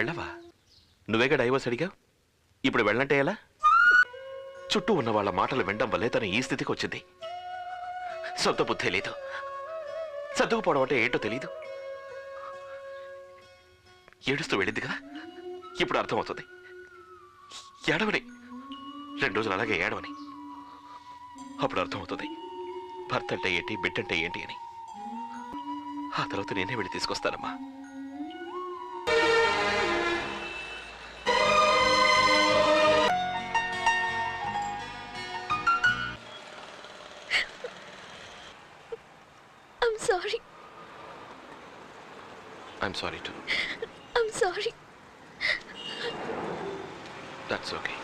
వెళ్ళవా? నువ్వేగా డైవర్స్ అడిగావు. ఇప్పుడు వెళ్ళంటే ఎలా? చుట్టూ ఉన్న వాళ్ళ మాటలు వినడం వల్లే తను ఈ స్థితికి వచ్చింది. సొంత బుద్ధే లేదు, చదువుకోవడం అంటే ఏంటో తెలీదు. ఏడుస్తూ వెళ్ళింది కదా, ఇప్పుడు అర్థమవుతుంది. ఏడవని 2 రోజులు అలాగే ఏడవని, అప్పుడు అర్థమవుతుంది భర్త అంటే ఏంటి, బిడ్డంటే ఏంటి అని. ఆ తర్వాత నేనే వెళ్ళి తీసుకొస్తానమ్మా. I'm sorry. I'm sorry too. I'm sorry. That's okay.